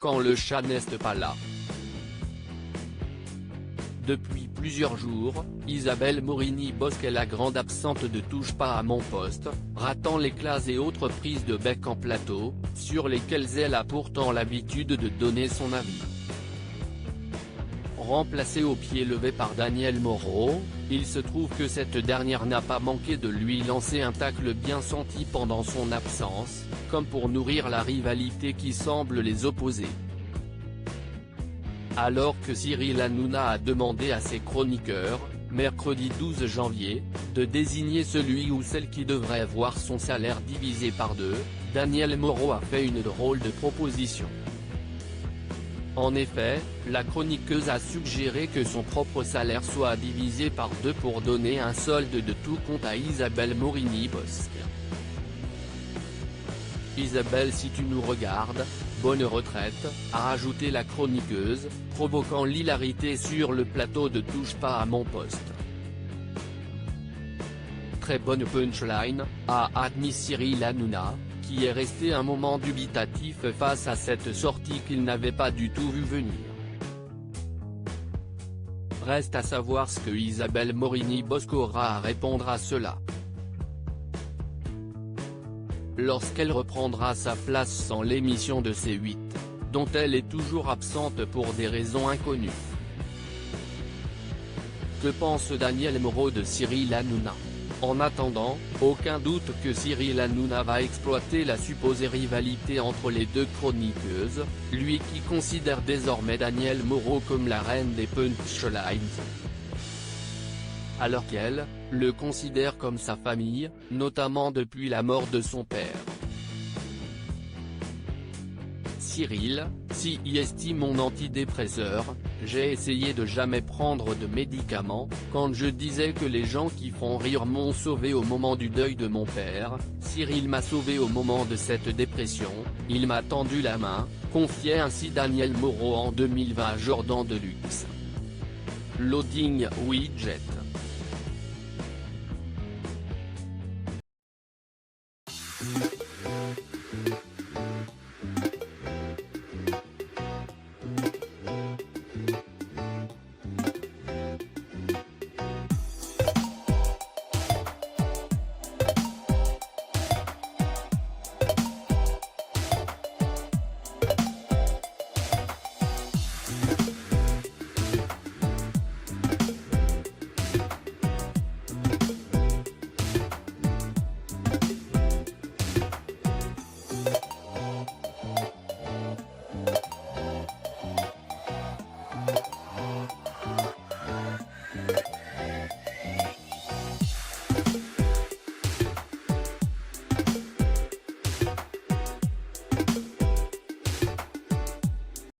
quand le chat n'est pas là. Depuis plusieurs jours, Isabelle Morini-Bosc est la grande absente de Touche pas à mon poste, ratant l'éclat et autres prises de bec en plateau, sur lesquelles elle a pourtant l'habitude de donner son avis. Remplacée au pied levé par Danielle Moreau, il se trouve que cette dernière n'a pas manqué de lui lancer un tacle bien senti pendant son absence, comme pour nourrir la rivalité qui semble les opposer. Alors que Cyril Hanouna a demandé à ses chroniqueurs, mercredi 12 janvier, de désigner celui ou celle qui devrait voir son salaire divisé par deux, Danielle Moreau a fait une drôle de proposition. En effet, la chroniqueuse a suggéré que son propre salaire soit divisé par deux pour donner un solde de tout compte à Isabelle Morini-Bosc. Isabelle, si tu nous regardes, bonne retraite, a rajouté la chroniqueuse, provoquant l'hilarité sur le plateau de Touche pas à mon poste. Très bonne punchline, a admis Cyril Hanouna, qui est resté un moment dubitatif face à cette sortie qu'il n'avait pas du tout vu venir. Reste à savoir ce que Isabelle Morini-Bosc aura à répondre à cela. Lorsqu'elle reprendra sa place sans l'émission de C8, dont elle est toujours absente pour des raisons inconnues. Que pense Danielle Moreau de Cyril Hanouna? En attendant, aucun doute que Cyril Hanouna va exploiter la supposée rivalité entre les deux chroniqueuses, lui qui considère désormais Danielle Moreau comme la reine des punchlines, alors qu'elle le considère comme sa famille, notamment depuis la mort de son père. Cyril, si y estime mon antidépresseur, j'ai essayé de jamais prendre de médicaments, quand je disais que les gens qui font rire m'ont sauvé au moment du deuil de mon père, Cyril m'a sauvé au moment de cette dépression, il m'a tendu la main, confiait ainsi Danielle Moreau en 2020 à Jordan Deluxe. Loading Widget.